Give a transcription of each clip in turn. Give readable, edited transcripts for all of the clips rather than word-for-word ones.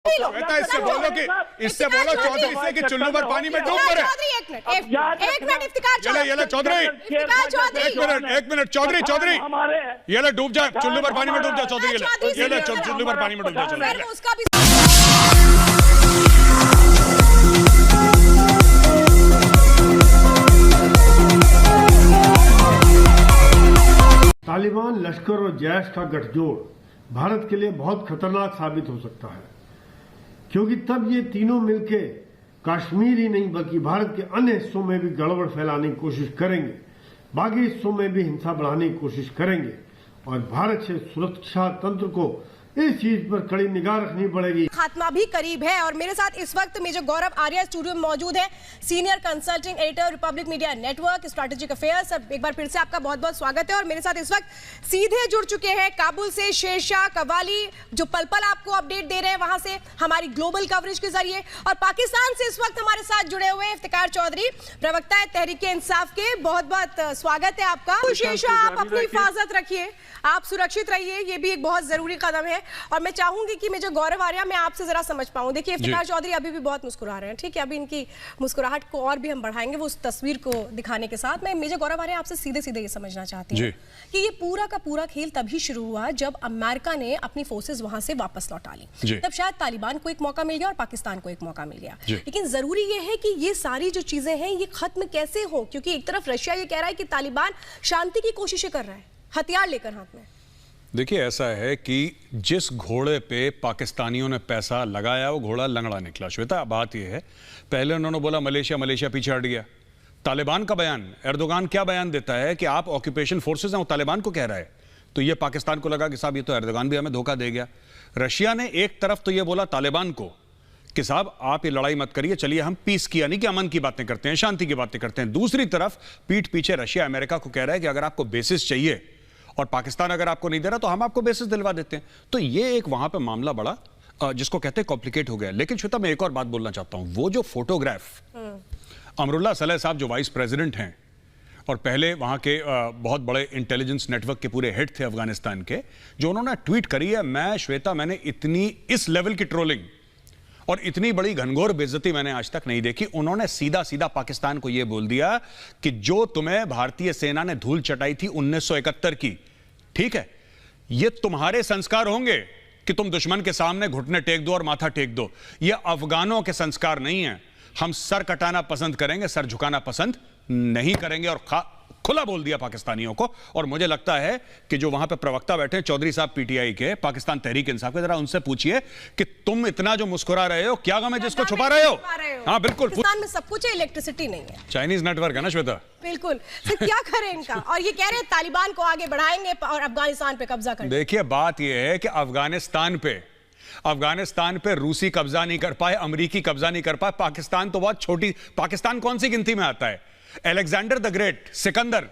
इससे बोलो चौधरी से कि चुल्लू पर पानी में डूब पड़े। एक मिनट इफ्तिकार चौधरी एक मिनट चौधरी ये ले डूब जा, चुल्लू पर पानी में डूब जा चौधरी, ये ले चुल्लू पर पानी में डूब जा। उसका भी तालिबान लश्कर और जैश का गठजोड़ भारत के लिए बहुत खतरनाक साबित हो सकता है, क्योंकि तब ये तीनों मिलके कश्मीर ही नहीं बल्कि भारत के अन्य हिस्सों में भी गड़बड़ फैलाने की कोशिश करेंगे, बाकी हिस्सों में भी हिंसा बढ़ाने की कोशिश करेंगे और भारत से सुरक्षा तंत्र को इस चीज पर कड़ी निगाह रखनी पड़ेगी। खात्मा भी करीब है और मेरे साथ इस वक्त मेजर गौरव आर्या स्टूडियो में मौजूद है, senior consulting editor Republic media network strategic affairs. एक बार फिर से आपका बहुत बहुत स्वागत है। और मेरे साथ इस वक्त सीधे जुड़ चुके हैं काबुल से शेरशाह कवाली, जो पल पल आपको अपडेट दे रहे हैं वहां से हमारी ग्लोबल कवरेज के जरिए, और पाकिस्तान से इस वक्त हमारे साथ जुड़े हुए इफ्तिकार चौधरी, प्रवक्ता है तहरीक इंसाफ के। बहुत बहुत स्वागत है आपका। शेरशाह, आप अपनी हिफाजत रखिए, आप सुरक्षित रहिए, ये भी एक बहुत जरूरी कदम है। और मैं चाहूंगी कि मेजर गौरव आर्या, मैं आपसे जरा समझ पाऊं। देखिए इफ्तिकार चौधरी अभी भी बहुत मुस्कुरा रहे हैं, ठीक है, अभी इनकी मुस्कुराहट को और भी हम बढ़ाएंगे वो उस तस्वीर को दिखाने के साथ। मैं मेजर गौरव आर्या आपसे सीधे सीधे ये समझना चाहती हूँ कि ये पूरा का पूरा खेल तभी शुरू हुआ जब अमेरिका ने अपनी फोर्सेस वहां से वापस लौटा ली। तब शायद तालिबान को एक मौका मिल गया और पाकिस्तान को एक मौका मिल गया। लेकिन जरूरी ये है कि ये सारी जो चीजें हैं ये खत्म कैसे हो, क्योंकि एक तरफ रशिया ये कह रहा है कि तालिबान शांति की कोशिशें कर रहा है हथियार लेकर हाथ में। देखिए ऐसा है कि जिस घोड़े पे पाकिस्तानियों ने पैसा लगाया वो घोड़ा लंगड़ा निकला। श्वेता, बात ये है, पहले उन्होंने बोला मलेशिया पीछे हट गया। तालिबान का बयान, एर्दोगान क्या बयान देता है कि आप ऑक्यूपेशन फोर्सेस हैं, वो तालिबान को कह रहा है। तो ये पाकिस्तान को लगा कि साहब ये तो एर्दोगान भी हमें धोखा दे गया। रशिया ने एक तरफ तो ये बोला तालिबान को कि साहब आप ये लड़ाई मत करिए, चलिए हम पीस की यानी कि अमन की बातें करते हैं, शांति की बातें करते हैं। दूसरी तरफ पीठ पीछे रशिया अमेरिका को कह रहा है कि अगर आपको बेसिस चाहिए और पाकिस्तान अगर आपको नहीं दे रहा तो हम आपको बेसिस दिलवा देते हैं। तो ये एक वहां पे मामला बड़ा जिसको कहते हैं कॉम्प्लिकेट हो गया। लेकिन श्वेता, मैं एक और बात बोलना चाहता हूं। वो जो फोटोग्राफ अमरुल्ला सलेह साहब जो वाइस प्रेसिडेंट हैं और पहले वहां के बहुत बड़े इंटेलिजेंस नेटवर्क के पूरे हेड थे अफगानिस्तान के, जो उन्होंने ट्वीट करी है, मैंने इतनी इस लेवल की ट्रोलिंग और इतनी बड़ी घनघोर बेइज्जती मैंने आज तक नहीं देखी। उन्होंने सीधा सीधा पाकिस्तान को यह बोल दिया कि जो तुम्हें भारतीय सेना ने धूल चटाई थी 1971 की, ठीक है, ये तुम्हारे संस्कार होंगे कि तुम दुश्मन के सामने घुटने टेक दो और माथा टेक दो। ये अफगानों के संस्कार नहीं है। हम सर कटाना पसंद करेंगे, सर झुकाना पसंद नहीं करेंगे। और खुला बोल दिया पाकिस्तानियों को। और मुझे लगता है कि जो वहां पे प्रवक्ता बैठे हैं चौधरी साहब पीटीआई के, पाकिस्तान तहरीक इंसाफ के, जरा उनसे पूछिए कि तुम इतना जो मुस्कुरा रहे हो क्या गम है जिसको छुपा रहे हो? हाँ बिल्कुल, पाकिस्तान में सब कुछ है, इलेक्ट्रिसिटी नहीं है। चाइनीज नेटवर्क है ना श्वेता। बिल्कुल, तो क्या करें इनका? और ये कह रहे हैं तालिबान को आगे बढ़ाएंगे और अफगानिस्तान पे कब्जा करेंगे। देखिए बात यह है कि अफगानिस्तान पे रूसी कब्जा नहीं कर पाए, अमेरिकी कब्जा नहीं कर पाए। पाकिस्तान तो बहुत छोटी, पाकिस्तान कौन सी गिनती में आता है? Alexander the great, Sikandar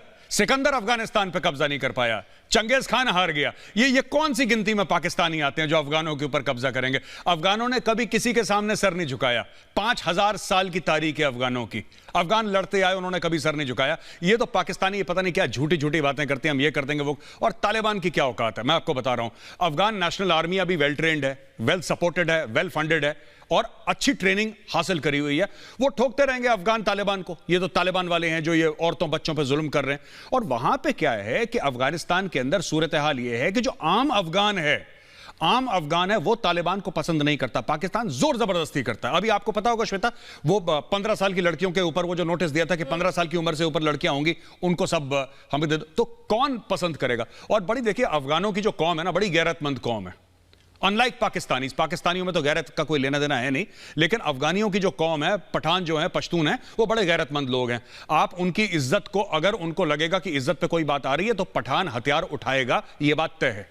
Afghanistan पे कब्जा नहीं कर पाया, चंगेज खान हार गया। ये कौन सी गिनती में पाकिस्तानी आते हैं जो अफगानों के ऊपर कब्जा करेंगे? अफगानों ने कभी किसी के सामने सर नहीं झुकाया। 5000 साल की तारीख है अफगानों की। अफगान लड़ते आए, उन्होंने कभी सर नहीं झुकाया। ये तो पाकिस्तानी ये पता नहीं क्या झूठी बातें करते हैं, हम ये कर देंगे वो। और तालिबान की क्या औकात है, मैं आपको बता रहा हूं। अफगान नेशनल आर्मी अभी वेल ट्रेंड है, वेल सपोर्टेड है, वेल फंडेड है और अच्छी ट्रेनिंग हासिल करी हुई है। वो ठोकते रहेंगे अफगान तालिबान को। ये तो तालिबान वाले हैं जो ये औरतों बच्चों पर जुल्म कर रहे हैं। और वहां पे क्या है कि अफगानिस्तान के अंदर सूरत हाल ये है कि जो आम अफगान है वो तालिबान को पसंद नहीं करता। पाकिस्तान जोर जबरदस्ती करता है। अभी आपको पता होगा श्वेता, वो 15 साल की लड़कियों के ऊपर वो जो नोटिस दिया था कि 15 साल की उम्र से ऊपर लड़कियां होंगी उनको सब हमें दे दो, तो कौन पसंद करेगा? और बड़ी देखिए अफगानों की जो कौम है ना, बड़ी गैरतमंद कौम है। अनलाइक पाकिस्तानियों में तो गैरत का कोई लेना देना है नहीं, लेकिन अफगानियों की जो कौम है, पठान जो है, पश्तून है, वो बड़े गैरतमंद लोग हैं। आप उनकी इज्जत को, अगर उनको लगेगा कि इज्जत पे कोई बात आ रही है तो पठान हथियार उठाएगा, ये बात तय है।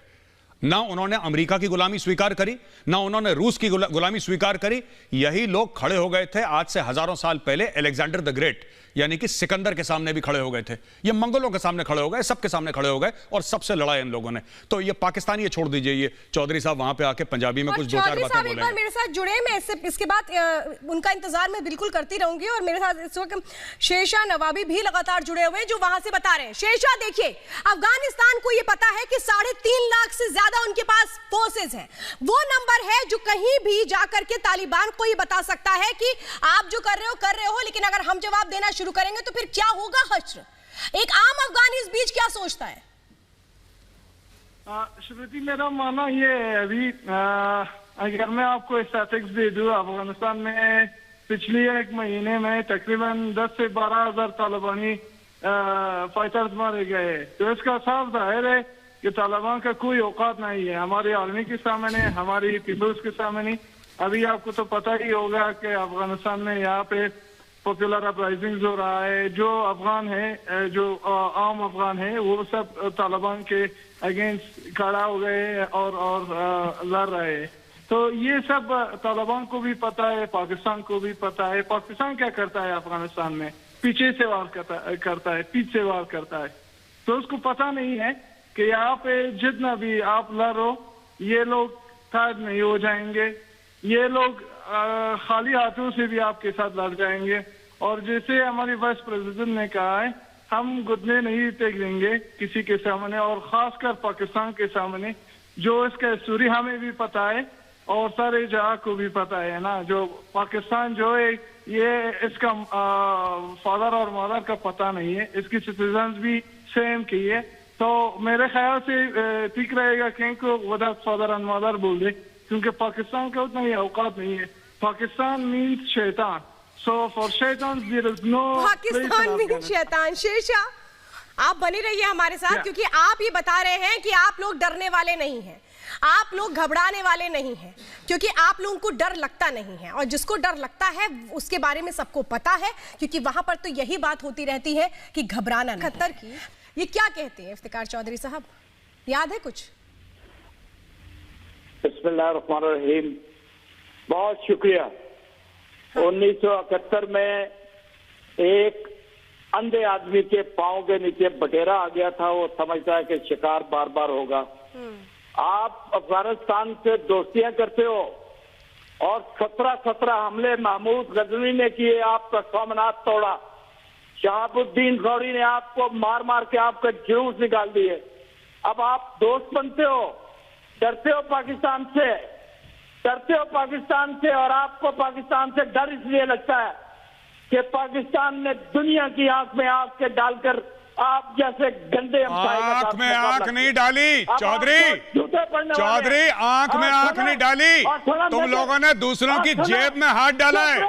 ना उन्होंने अमेरिका की गुलामी स्वीकार करी, ना उन्होंने रूस की गुलामी स्वीकार करी। यही लोग खड़े हो गए थे आज से हजारों साल पहले अलेक्जेंडर द ग्रेट यानी कि सिकंदर के सामने भी खड़े हो गए थे। ये मंगोलों के सामने खड़े हो गए, सबके सामने खड़े हो गए और सबसे लड़ा इन लोगों ने। तो ये पाकिस्तानी, ये छोड़ दीजिए, ये चौधरी साहब वहां पे आके पंजाबी में कुछ दो चार बातें बोलेंगे। मेरे साथ जुड़े, मैं इसके बाद उनका इंतजार मैं बिल्कुल करती रहूंगी। और मेरे साथ इस वक्त शेरशाह नवाबी भी लगातार जुड़े हुए हैं जो वहां से बता रहे हैं। शेरशाह, देखिए अफगानिस्तान को ये पता है कि 3.5 लाख से ज्यादा ज्यादा उनके पास फोर्सेस हैं। वो नंबर है जो कहीं भी जाकर के तालिबान को ये बता सकता है कि आप जो कर रहे हो, लेकिन अगर हम जवाब देना शुरू करेंगे तो फिर क्या होगा। हश्र, एक आम अफगानी इस बीच क्या सोचता है? श्रुति, मेरा मानना ये है, अभी अगर मैं आपको स्टैटिस्टिक्स दे दूं, अफगानिस्तान में पिछले एक महीने में तकरीबन 10 से 12 हजार तालिबानी फाइटर्स मारे गए। तो इसका साफ जाहिर है कि तालिबान का कोई औकात नहीं है हमारे आर्मी के सामने, हमारी पीपल्स के सामने। अभी आपको तो पता ही होगा कि अफगानिस्तान में यहाँ पे पॉपुलर अपराइजिंग हो रहा है। जो अफगान है, जो आम अफगान है, वो सब तालिबान के अगेंस्ट खड़ा हो गए और लड़ रहे हैं। तो ये सब तालिबान को भी पता है, पाकिस्तान को भी पता है। पाकिस्तान क्या करता है अफगानिस्तान में? पीछे से वार करता है, पीछे से वार करता है। तो उसको पता नहीं है कि यहाँ पे जितना भी आप लड़ो, ये लोग टायर्ड नहीं हो जाएंगे, ये लोग खाली हाथों से भी आपके साथ लड़ जाएंगे। और जैसे हमारे वाइस प्रेसिडेंट ने कहा है, हम घुटने नहीं टेक देंगे किसी के सामने, और खासकर पाकिस्तान के सामने। जो इसका स्टोरी हमें भी पता है और सारे जहां को भी पता है ना, जो पाकिस्तान जो है ये इसका फादर और मदर का पता नहीं है, इसकी सिटीजन्स भी सेम की है। तो मेरे ख्याल से ठीक रहेगा कि इनको विदाउट फादर एंड मदर बोल दे, क्योंकि पाकिस्तान का उतना ही औकात नहीं है। पाकिस्तान मीन्स शैतान, सो फॉर शैतान there is no Pakistan means शैतान। शेरशाह, आप बने रहिए हमारे साथ, क्योंकि आप ये बता रहे हैं कि आप लोग डरने वाले नहीं हैं, आप लोग घबराने वाले नहीं हैं, क्योंकि आप लोगों को डर लगता नहीं है। और जिसको डर लगता है उसके बारे में सबको पता है, क्योंकि वहां पर तो यही बात होती रहती है कि घबराना नहीं। खतर की ये क्या कहते हैं इफ्तिकार चौधरी साहब, याद है कुछ? बिस्मिल्लाहिर्रहमानिर्रहीम, बहुत शुक्रिया। 1971 में एक अंधे आदमी के पांव के नीचे बटेरा आ गया था, वो समझता है कि शिकार बार बार होगा। आप अफगानिस्तान से दोस्तियां करते हो और 17 हमले महमूद गजनी ने किए, आपका सोमनाथ तोड़ा। शहाबुद्दीन गौरी ने आपको मार मार के आपका जुलूस निकाल दिए। अब आप दोस्त बनते हो, डरते हो पाकिस्तान से, डरते हो पाकिस्तान से। और आपको पाकिस्तान से डर इसलिए लगता है कि पाकिस्तान ने दुनिया की आंख में आंख के डालकर आप जैसे गंदे आंख में आंख नहीं डाली चौधरी, चौधरी आंख में आंख नहीं डाली। तुम लोगों ने दूसरों की जेब में हाथ डाला है,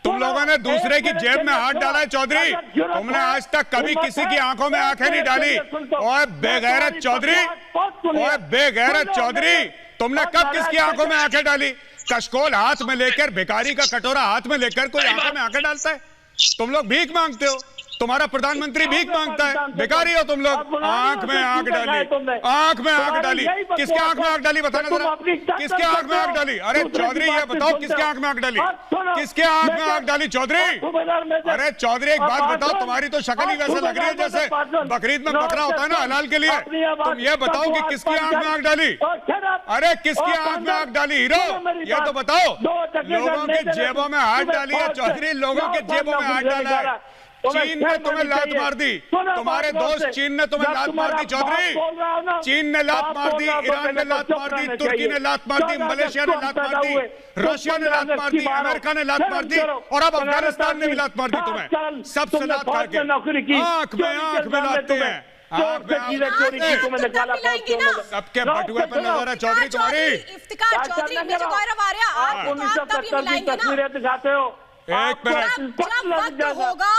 तुम लोगों ने दूसरे की जेब में हाथ डाला है चौधरी। तुमने आज तक कभी किसी की आंखों में आंखें नहीं डाली। ओए बेगैरत चौधरी, ओए बेगैरत चौधरी, तुमने कब किसकी आंखों में आंखें डाली? कशकोल हाथ में लेकर, भिखारी का कटोरा हाथ में लेकर कोई आंखों में आंखें डालता है? तुम लोग भीख मांगते हो, तुम्हारा प्रधानमंत्री भीख मांगता है, भिखारी हो तुम लोग। आंख में आंख डाली, आंख में आंख डाली, किसके आंख में आंख डाली बताना जरा, किसके आंख में आंख डाली? अरे चौधरी ये बताओ किसके आंख में आंख डाली, किसके आंख में आंख डाली चौधरी? अरे चौधरी एक बात बताओ, तुम्हारी तो शक्ल ही वैसे लग रही है जैसे बकरीद में बकरा होता है ना हलाल के लिए। तुम ये बताओ कि किसकी आंख में आंख डाली? अरे किसकी आंख में आंख डाली हीरो, ये तो बताओ। लोगों के जेबों में हाथ डाली है चौधरी, लोगों के जेबों में हाथ डाला है। चीन ने तुम्हें लात मार दी, तुम्हारे दोस्त चीन ने तुम्हें लात मार दी चौधरी। चीन ने लात मार दी, ईरान ने लात मार दी, तुर्की ने लात मार दी, मलेशिया ने लात मार दी, रशिया ने लात मार दी, अमेरिका ने लात मार दी, और अब अफगानिस्तान ने भी लात मार दी तुम्हें। सबसे लात खा के आंख में लाते हैं, सबके बटुए पर नजर है चौधरी तुम्हारी। इफ्तिकार चौधरी, मेजर गौरव आर्या, आप 1970 की तस्वीरें दिखाते हो। एक मिनट होगा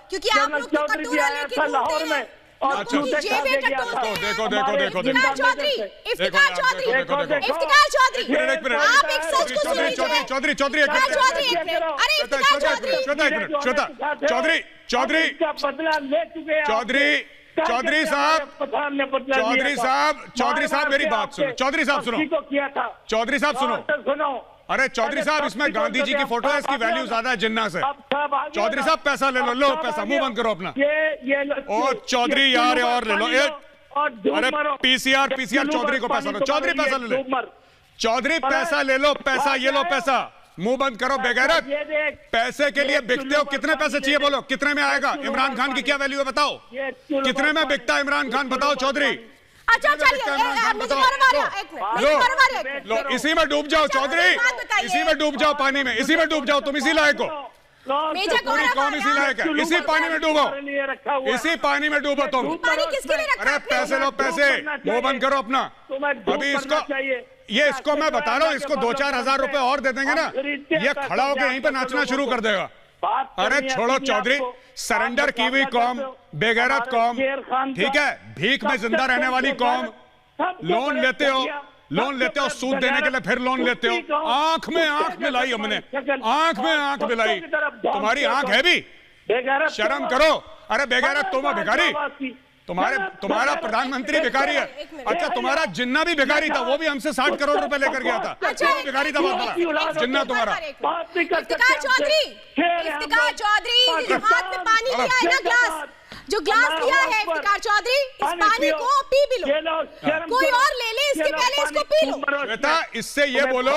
क्योंकि आप लोग तो कटोरा लेके घूमते हैं, अच्छा देखो देखो देखो चौधरी, इफ्तिकार चौधरी, इफ्तिकार चौधरी, आप एक सच को सुनिए। चौधरी चौधरी अरे इफ्तिकार चौधरी, श्वेता चौधरी, चौधरी चौधरी साहब, चौधरी साहब मेरी बात सुनो, चौधरी साहब सुनो, चौधरी साहब सुनो। अरे चौधरी साहब, इसमें गांधी जी की फोटो है, इसकी वैल्यू ज्यादा है जिन्ना से। चौधरी साहब पैसा ले लो, लो पैसा, मुंह बंद करो अपना। ओ चौधरी यार और ले लो, अरे पीसीआर चौधरी को पैसा लो, चौधरी पैसा ले लो, चौधरी पैसा ले लो, पैसा ये लो पैसा, मुंह बंद करो बेगैरत। पैसे के लिए बिकते हो, कितने पैसे चाहिए बोलो, कितने में आएगा? इमरान खान की क्या वैल्यू है बताओ, कितने में बिकता है इमरान खान बताओ चौधरी? अच्छा चलिए लो, इसी में डूब जाओ चौधरी, इसी में डूब जाओ पानी में, इसी में डूब जाओ, तुम इसी लायक हो, पूरी कौम इसी लायक है, इसी पानी में डूबो, इसी पानी में डूबो तुम। अरे पैसे लो, पैसे, वो बंद करो अपना। अभी इसको, ये इसको मैं बता रहा हूँ, इसको 2-4 हजार रुपए और दे देंगे ना, ये खड़ा होकर यहीं पे नाचना शुरू कर देगा। अरे छोड़ो चौधरी, सरेंडर की हुई कौम, बेगैरत कौम, ठीक है, भीख में जिंदा रहने वाली कौम, लोन लेते हो सूद देने के लिए, फिर लोन लेते हो। आंख में आंख मिलाई हमने, आंख में आंख मिलाई, तुम्हारी आंख है भी, शर्म करो। अरे बेगैरत तुम हो, भिखारी, तुम्हारा प्रधानमंत्री भिखारी है। अच्छा, तुम्हारा जिन्ना भी भिखारी था, वो भी हमसे 60 करोड़ रुपए लेकर गया था, वो भी भिखारी था बहुत बड़ा, जिन्ना तुम्हारा। इफ्तिकार चौधरी, हाथ में पानी लिया है ना, ग्लास, जो ग्लास लिया है इफ्तिकार चौधरी, इस पानी को पी भी लो, कोई और ले ले, इसके पहले इसको पी लो। बेटा इससे ये बोलो,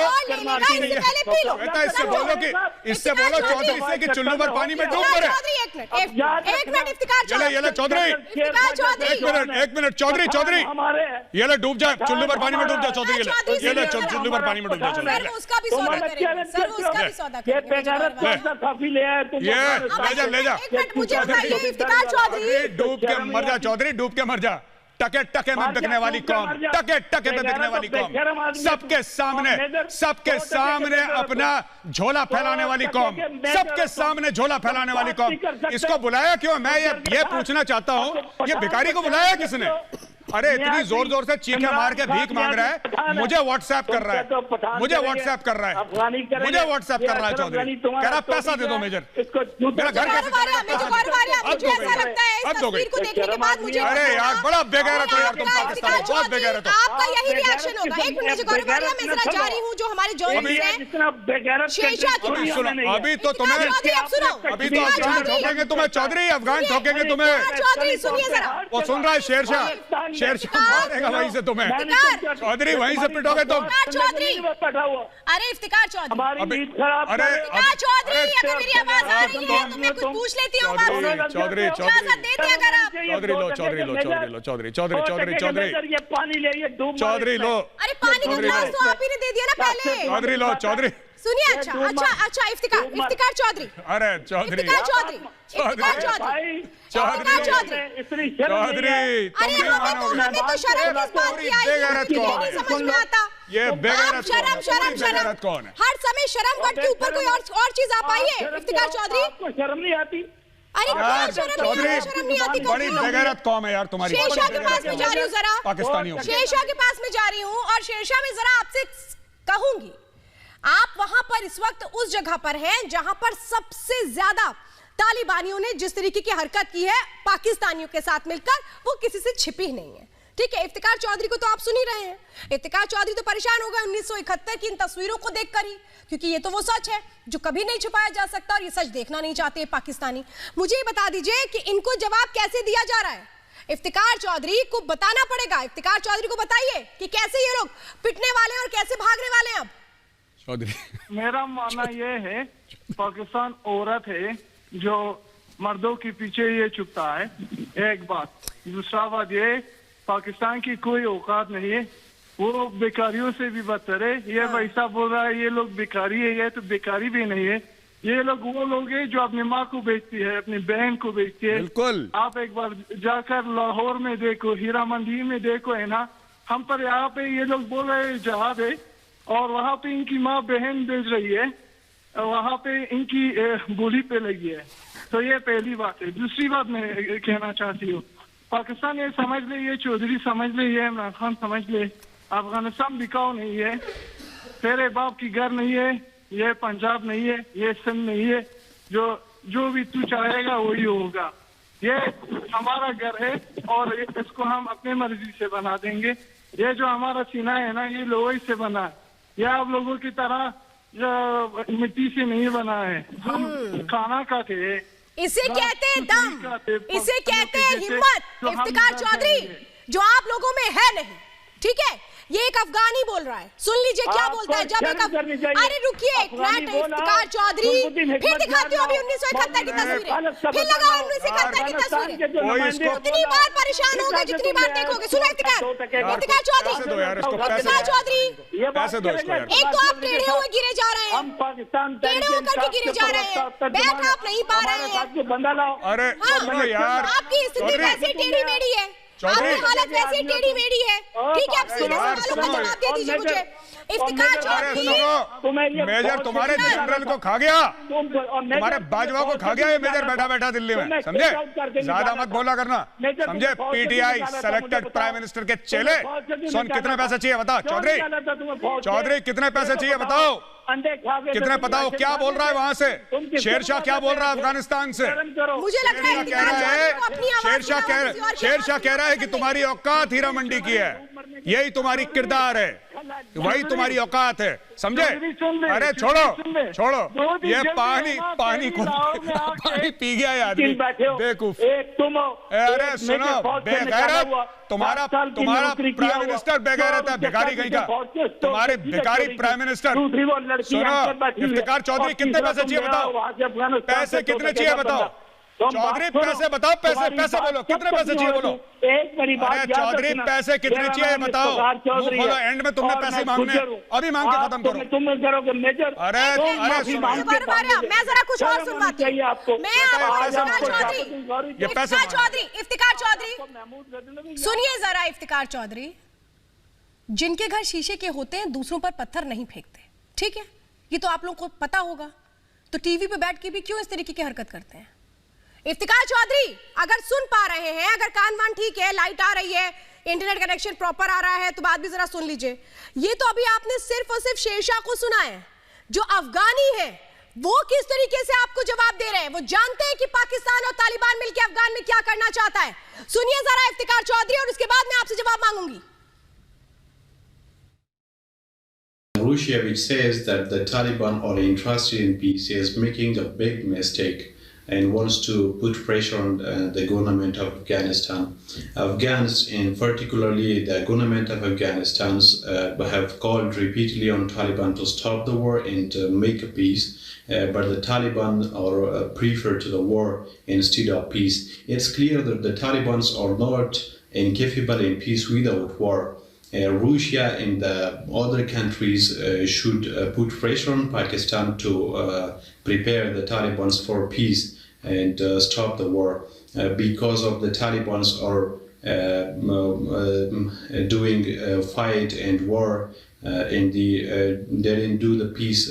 बेटा इससे बोलो कि, इससे बोलो चौधरी से कि चुल्लू पर पानी में डूब पड़े। एक मिनट इफ्तिकार चौधरी, ये ले चौधरी, एक मिनट चौधरी, ये ले डूब जा, चुल्लू पर पानी में डूब जा चौधरी, ये ले चुल्लू पर पानी में डूब जा चौधरी, उसका भी सौदा करेंगे सर, उसका भी सौदा करेंगे। ये ले जा, मुझे बताइए इफ्तिकार चौधरी, डूब के मर जा चौधरी, डूब के मर जा। टके टके में बिकने वाली कौम, टके टके में बिकने वाली कौम, सबके सामने अपना झोला फैलाने वाली कौम, सबके सामने झोला फैलाने वाली कौम। इसको बुलाया क्यों? मैं ये पूछना चाहता हूं, ये भिखारी को बुलाया किसने? अरे इतनी जोर जोर से चीखें मार के भीख मांग रहा है, मुझे व्हाट्सएप कर रहा है, मुझे व्हाट्सएप कर रहा है चौधरी, कह रहा पैसा दे दो मेजर, मेरा घर कैसे चलेगा? अरे यार बड़ा बेगैरत हो यार तुम, पाकिस्तान बहुत बेगैरत हो। आपका यही रिएक्शन होगा। एक मिनट मुझे गौरव आर्या, मैं जरा जा रही हूँ, जो हमारे जर्नलिस्ट हैं शेषा की, सुनो अभी तो तुम्हें, अभी तो अफगान ठोकेंगे तुम्हें चौधरी, अफगान ठोकेंगे तुम्हें। चौधरी सुनिए जरा, वो सुन रहा है शेरशाह मारेगा वहीं से तुम्हें, चौधरी वहीं से पिटोगे तुम। अरे इफ्तिकार चौधरी, अरे चौधरी, अगर मेरी आवाज आ रही है तो मैं कुछ पूछ लेती हूँ आपसे। चौधरी लो, चौधरी लो, अरे पानी का गिलास तो आप ही ने दे दिया ना पहले। चौधरी लो, चौधरी सुनिए, अच्छा इफ्तिकार चौधरी, अरे चौधरी, चौधरी, अरे हमें तो शर्म किस बात की आई है, नहीं समझ में आता। ये शर्म कौन है? हर समय शर्म वर्ड के ऊपर कोई और चीज आ पाई है इफ्तिकार चौधरी? आपको शर्म नहीं आती? अरे शर्म नहीं आती, बड़ी बेगैरत कौम है यार तुम्हारी। शेरशाह के पास में जा रही हूँ जरा, पाकिस्तानियों, शेरशाह के पास में जा रही हूँ, और शेरशाह में जरा आपसे कहूंगी, आप वहां पर इस वक्त उस जगह पर हैं जहां पर सबसे ज्यादा तालिबानियों ने जिस तरीके की हरकत की है पाकिस्तानियों के साथ मिलकर, वो किसी से छिपी नहीं है। ठीक है, इफ्तिकार चौधरी को तो आप सुन ही रहे हैं, इफ्तिकार चौधरी तो परेशान हो गए 1971 की इन तस्वीरों को देखकर ही, क्योंकि ये तो वो सच है जो कभी नहीं छुपाया जा सकता, और ये सच देखना नहीं चाहते पाकिस्तानी। मुझे ये बता दीजिए कि इनको जवाब कैसे दिया जा रहा है? इफ्तिकार चौधरी को बताना पड़ेगा, इफ्तिकार चौधरी को बताइए कि कैसे ये लोग पिटने वाले हैं और कैसे भागने वाले हैं। अब मेरा मानना ये है, पाकिस्तान औरत है जो मर्दों के पीछे ये छुपता है, एक बात। दूसरा बात ये, पाकिस्तान की कोई औकात नहीं है, वो बेकारियों से भी बदतर है। ये वैसा बोल रहा है ये लोग बेकारी है, ये तो बेकारी भी नहीं है, ये लोग वो लोग हैं जो अपनी माँ को बेचती है, अपनी बहन को बेचती है। बिल्कुल, आप एक बार जाकर लाहौर में देखो, हीरा मंडी में देखो, है ना, हम पर यहाँ पे ये लोग बोल रहे हैं जहाद है, और वहाँ पे इनकी माँ बहन बेच रही है, वहाँ पे इनकी बोली पे लगी है। तो ये पहली बात है। दूसरी बात मैं कहना चाहती हूँ, पाकिस्तान ये समझ ले, ये चौधरी समझ ले, ये इमरान खान समझ ले, अफगानिस्तान बिकाऊ नहीं है, तेरे बाप की घर नहीं है, ये पंजाब नहीं है, ये सिंध नहीं है, जो भी तू चाहेगा वही होगा। ये हमारा घर है और इसको हम अपने मर्जी से बना देंगे। ये जो हमारा सीना है ना, ये लोहे से बना है, ये आप लोगों की तरह मिट्टी से नहीं बना है। हम खाना खाते हैं, इसे कहते हैं दम, इसे कहते हैं हिम्मत। इफ्तिकार चौधरी, जो आप लोगों में है नहीं, ठीक है, ये एक अफगानी बोल रहा है, सुन लीजिए क्या बोलता है। जब एक अरे रुकिए एक मिनट, इफ्तिकार चौधरी फिर दिखाती हूँ अभी 1971 की तस्वीरें, फिर लगाओ 1971 की तस्वीरें। उतनी बार परेशान हो गए जितनी बार देखोगे। सुनो इफ्तिकार चौधरी, इफ्तिकार चौधरी, एक तो आप टेढ़े हुए गिरे जा रहे हैं, टेढ़े होकर के गिरे जा रहे हैं, बैठ आप नहीं पा रहे हैं। अरे यार, आपकी स्थिति वैसे टेढ़ी मेढ़ी है, आपकी हालत वैसे टेढ़ी मेढ़ी है। ठीक है, आप सीधे सवालों का जवाब दे दीजिए मुझे। इफ्तिकार चौधरी, मेजर तुम्हारे जनरल को खा गया, तुम्हारे बाजवा को खा गया ये मेजर बैठा बैठा दिल्ली में, समझे? ज्यादा मत बोला करना, समझे? पीटीआई सेलेक्टेड प्राइम मिनिस्टर के चेले। सुन, कितने पैसे चाहिए बताओ चौधरी, कितने पैसे चाहिए बताओ, कितने बताओ? क्या बोल रहा है वहां से शेरशाह, क्या बोल रहा है अफगानिस्तान से? मुझे लग रहा है शेरशाह कह रहा है कि तुम्हारी औकात हीरा मंडी की है, यही तुम्हारी किरदार है, वही तुम्हारी औकात है, समझे? अरे छोड़ो ये पानी पी गया है आदमी, बेवकूफ। अरे सुनो बेगैरत, तुम्हारा प्राइम मिनिस्टर बेगैरत है, भिखारी कहीं का, तुम्हारे भिखारी प्राइम मिनिस्टर। सुनो इफ्तिकार चौधरी, कितने पैसे चाहिए बताओ, पैसे कितने चाहिए बताओ चौधरी, पैसे बताओ, पैसे बोलो, कितने पैसे चाहिए बोलो। अरे चौधरी पैसे कितने चाहिए बताओ, बोलो, एंड में तुमने पैसे मांगने, अभी मांग के खत्म करो। तुम करोगे मेजर। अरे मैं जरा कुछ और सुनवाती हूं। इफ्तिकार चौधरी सुनिए जरा। इफ्तिकार चौधरी, जिनके घर शीशे के होते हैं दूसरों पर पत्थर नहीं फेंकते, ठीक है? ये तो आप लोगों को पता होगा, तो टीवी पे बैठ के भी क्यों इस तरीके की हरकत करते हैं? इफ्तिकार चौधरी, अगर सुन पा रहे हैं, अगर कान वान ठीक है, लाइट आ रही है, इंटरनेट कनेक्शन प्रॉपर आ रहा है, तो बात भी जरा सुन लीजिए। ये तो अभी आपने सिर्फ और सिर्फ शेरशाह को सुना है, जो अफगानी है वो किस तरीके से आपको जवाब दे रहे हैं। वो जानते हैं कि पाकिस्तान और तालिबान मिलकर अफगान में क्या करना चाहता है। सुनिए जरा इफ्तिकार चौधरी, और उसके बाद मैं आपसे जवाब मांगूंगी। Russia, which says that the Taliban are interested in peace, is making a big mistake and wants to put pressure on the government of Afghanistan. Afghans, and particularly the government of Afghanistan, have called repeatedly on Taliban to stop the war and make a peace, but the Taliban are prefer to the war instead of peace. It's clear that the Taliban are not incapable in peace without war. Russia and the other countries should put pressure on Pakistan to prepare the Taliban for peace and stop the war, because of the Taliban are doing fight and war in the they didn't do the peace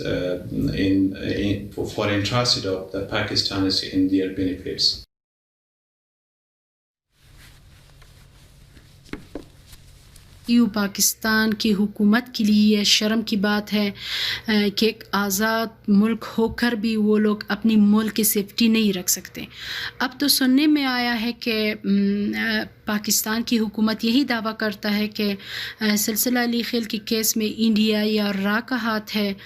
for entrusted of the Pakistanis in their benefits. Pakistan की हुकूमत के लिए यह शर्म की बात है कि एक आज़ाद मुल्क होकर भी वो लोग अपनी मुल्क की सेफ्टी नहीं रख सकते। अब तो सुनने में आया है कि पाकिस्तान की हुकूमत यही दावा करता है कि सिलसिला अली खेल के केस में इंडिया या रा का हाथ है।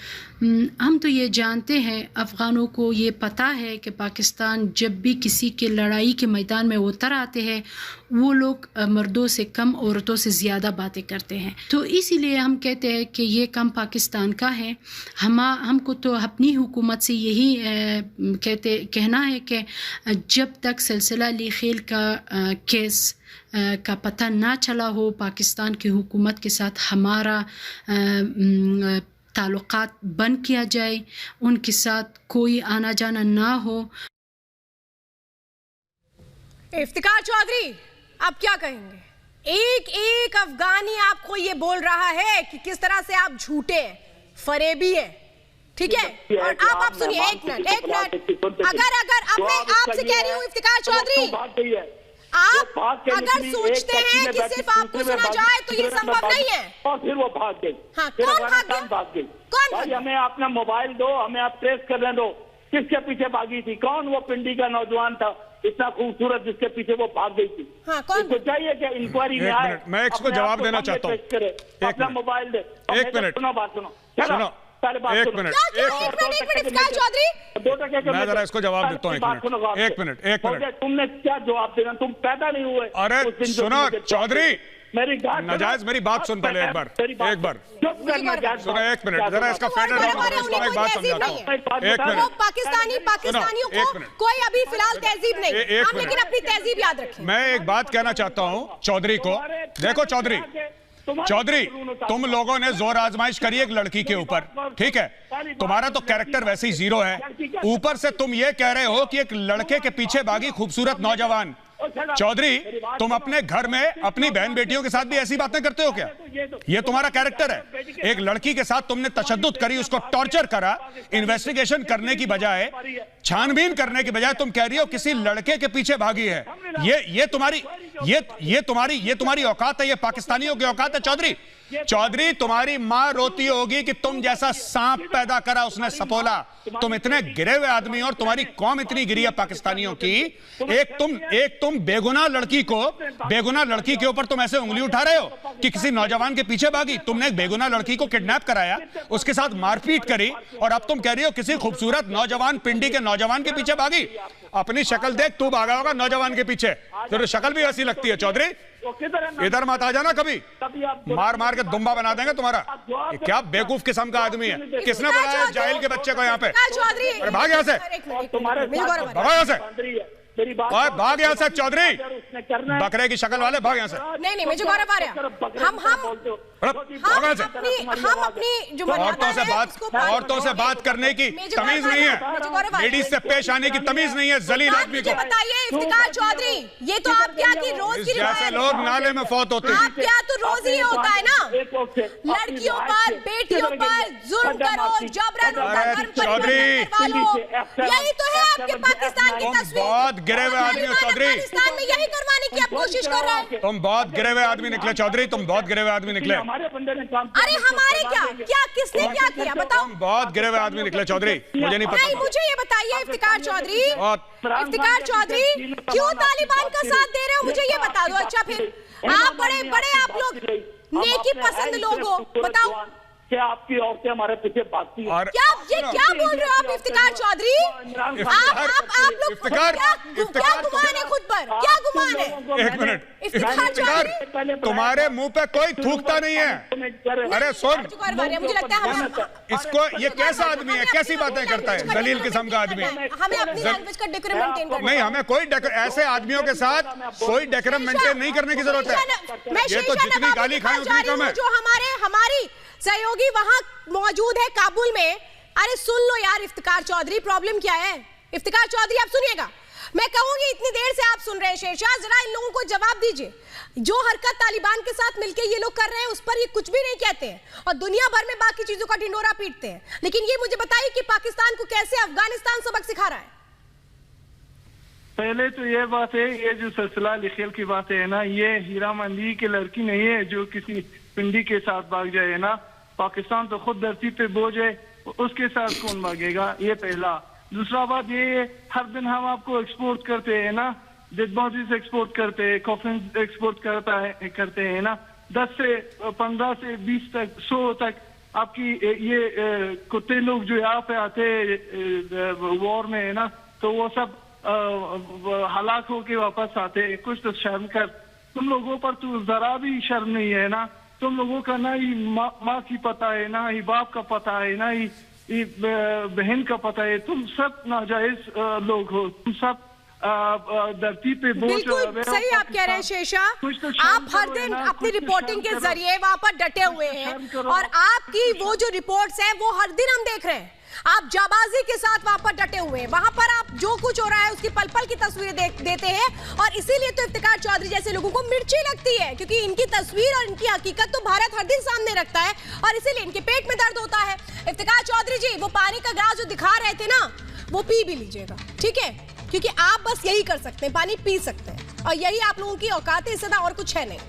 हम तो ये जानते हैं, अफ़गानों को ये पता है कि पाकिस्तान जब भी किसी के लड़ाई के मैदान में उतर आते हैं वो लोग मर्दों से कम औरतों से ज़्यादा बातें करते हैं। तो इसीलिए हम कहते हैं कि ये काम पाकिस्तान का है। हमको तो अपनी हुकूमत से यही कहना है कि जब तक सिलसिला अली खेल का केस का पता ना चला हो, पाकिस्तान की हुकूमत के साथ हमारा ताल्लुकात बंद किया जाए, उनके साथ कोई आना जाना ना हो। इफ्तिकार चौधरी, आप क्या कहेंगे? एक एक अफगानी आपको ये बोल रहा है कि किस तरह से आप झूठे हैं, फरेबी है, ठीक है? और आप सुनिए, एक मिनट, अगर अब मैं आपसे कह रही हूँ इफ्तिकार चौधरी, आप अगर सोचते हैं कि सिर्फ आपको सुना जाए तो ये संभव नहीं है। और फिर वो भाग गई। हाँ, कौन भाग गई? भाई हमें अपना मोबाइल दो, हमें आप ट्रेस करने दो, किसके पीछे भागी थी, कौन वो पिंडी का नौजवान था इतना खूबसूरत जिसके पीछे वो भाग गई थी। हाँ, कौन? तो चाहिए कि इंक्वायरी में आए। मैं इसको जवाब देना चाहता हूँ, अपना मोबाइल दे। एक मिनट, सुनो बात सुनो, एक मिनट, मैं जरा इसको जवाब देता हूँ। एक मिनट, तुमने क्या जवाब देना? तुम पैदा नहीं हुए। अरे सुनो चौधरी, नजायज मेरी बात सुन पहले एक बार सुनो, एक मिनट जरा इसका एक बात समझाता हूँ। एक मिनट, पाकिस्तानियों को कोई अभी फिलहाल तहजीब नहीं, हम लेकिन अपनी तहजीब याद रखें। मैं एक बात कहना चाहता हूँ चौधरी को। देखो चौधरी, तुम लोगों ने जोर आजमाइश करी एक लड़की के ऊपर, ठीक है, तुम्हारा तो कैरेक्टर वैसे ही जीरो है, ऊपर से तुम ये कह रहे हो कि एक लड़के के पीछे भागी खूबसूरत नौजवान। चौधरी, तुम अपने घर में अपनी बहन बेटियों के साथ भी ऐसी बातें करते हो क्या? ये तुम्हारा कैरेक्टर है। एक लड़की के साथ तुमने तशद्दुद करी, उसको टॉर्चर करा, इन्वेस्टिगेशन करने की बजाय, छानबीन करने की बजाय तुम कह रही हो किसी लड़के के पीछे भागी है। ये तुम्हारी औकात है, ये पाकिस्तानियों की औकात है। चौधरी, तुम्हारी मां रोती होगी कि तुम जैसा सांप पैदा करा उसने सपोला। तुम इतने गिरे हुए आदमी और तुम्हारी कौम इतनी गिरी है पाकिस्तानियों की। एक तुम बेगुनाह लड़की के ऊपर तुम ऐसे उंगली उठा रहे हो कि किसी नौजवान के पीछे भागी। तुमने एक बेगुनाह लड़की को किडनैप कराया, उसके साथ मारपीट करी, और अब तुम कह रही हो किसी खूबसूरत नौजवान, पिंडी के नौजवान के पीछे भागी। अपनी शक्ल देख, तू भागा होगा नौजवान के पीछे, तेरी शक्ल भी ऐसी लगती है। चौधरी, इधर मत आ जाना कभी, मार के दुम्बा बना देंगे तुम्हारा। क्या बेवकूफ किस्म का आदमी है, किसने बुलाया जाहिल के बच्चे को यहाँ पे? अरे भाग यहाँ से, भाग यहाँ से चौधरी, बकरे की शक्ल वाले, भाग यहाँ से। नहीं, मुझे गौरव आ रहा, हम अपनी जो औरतों से बात करने की तमीज नहीं है, लेडीज से पेश आने की तमीज नहीं है, जलील आदमी को। बताइए इफ्तिकार चौधरी, ये तो आप क्या कि रोज की जैसे लोग नाले में फौत होते हैं, आप क्या तो रोज ही होता है ना, लड़कियों पर, बेटियों पर जुल्म करो, जबरन चौधरी, यही तो है आपके पाकिस्तान की तस्वीर। बहुत गिरे हुए आदमी हो चौधरी, पाकिस्तान में यही करवाने की आप कोशिश कर रहे हैं। तुम बहुत गिरे हुए आदमी निकले चौधरी, तुम बहुत गिरे हुए आदमी निकले। अरे हमारे क्या किसने क्या किया बताओ? तुम बहुत गिरे हुए आदमी निकले चौधरी, मुझे नहीं पता। नहीं, मुझे ये बताइए इफ्तिकार चौधरी, क्यों तालिबान का साथ दे रहे हो, मुझे ये बता दो। अच्छा, फिर आप बड़े आप लोग नेकी पसंद लोग हो, बताओ क्या आपकी औरतें हमारे पीछे भागती हैं? क्या बोल रहे हो आप इफ्तिकार चौधरी? आप लोग क्या गुमान है खुद पर, क्या गुमान है? एक मिनट इफ्तिकार, तुम्हारे मुंह पे कोई थूकता नहीं है। अरे सुन, मुझे लगता है इसको, ये कैसा आदमी है, कैसी बातें करता है, दलील किस्म का आदमी। हमें अपनी लैंग्वेज का डेकोरम मेंटेन करना नहीं, हमें कोई ऐसे आदमियों के साथ कोई डेकोरम मेंटेन नहीं करने की जरूरत है। ये तो जितनी गाली खाए उतनी कम है। जो हमारी सहयोगी वहां मौजूद है काबुल में। अरे सुन लो यार इफ्तिकार चौधरी, प्रॉब्लम क्या है? इफ्तिकार चौधरी आप सुनिएगा, मैं कहूंगी इतनी देर से आप सुन रहे हैं शेरशाह, जरा इन लोगों को जवाब दीजिए। जो हरकत तालिबान के साथ मिलकर ये लोग कर रहे हैं उस पर ये कुछ भी नहीं कहते हैं, और दुनिया भर में बाकी चीजों का ढिंडोरा पीटते हैं, लेकिन ये मुझे बताइए कि पाकिस्तान को कैसे अफगानिस्तान सबक सिखा रहा है? पहले तो ये बात है, ये जो सिलसिला लिखेल की बात है ना, ये हीरा मंदी की लड़की नहीं है जो किसी पिंडी के साथ भाग जाए ना। पाकिस्तान तो खुद धरती पे बोझ है, उसके साथ कौन भागेगा? ये पहला। दूसरा बात ये, हर दिन हम आपको एक्सपोर्ट करते हैं ना, डेड बॉडीज एक्सपोर्ट करते हैं, कॉफिन एक्सपोर्ट करते हैं ना, 10 से 15 से 20 तक 100 तक आपकी ये कुत्ते लोग जो यहाँ पे आते वॉर में है ना, तो वो सब हलाक होके वापस आते हैं। कुछ तो शर्म कर, तुम लोगों पर तो जरा भी शर्म नहीं है ना। तुम लोगों का ना ही माँ की पता है, ना ही बाप का पता है, ना ही बहन का पता है। तुम सब नाजायज लोग हो, तुम सब धरती पे बोझ। बिल्कुल सही आप कह रहे हैं शेरशाह, आप हर दिन अपनी रिपोर्टिंग के जरिए वहां पर डटे हुए हैं, और आपकी वो जो रिपोर्ट्स हैं वो हर दिन हम देख रहे हैं। आप जाबाजी के साथ वहां पर डटे हुए हैं, वहां पर आप जो कुछ हो रहा है उसकी पल पल की तस्वीरें देते हैं, और इसीलिए तो इफ्तिकार चौधरी जैसे लोगों को मिर्ची लगती है, क्योंकि इनकी तस्वीर और इनकी हकीकत तो भारत हर दिन सामने रखता है, और इसीलिए इनके पेट में दर्द होता है। इफ्तिकार चौधरी जी, वो पानी का गिलास जो दिखा रहे थे ना, वो पी भी लीजिएगा, ठीक है? क्योंकि आप बस यही कर सकते हैं, पानी पी सकते हैं, और यही आप लोगों की औकात है, इससे और कुछ है नहीं।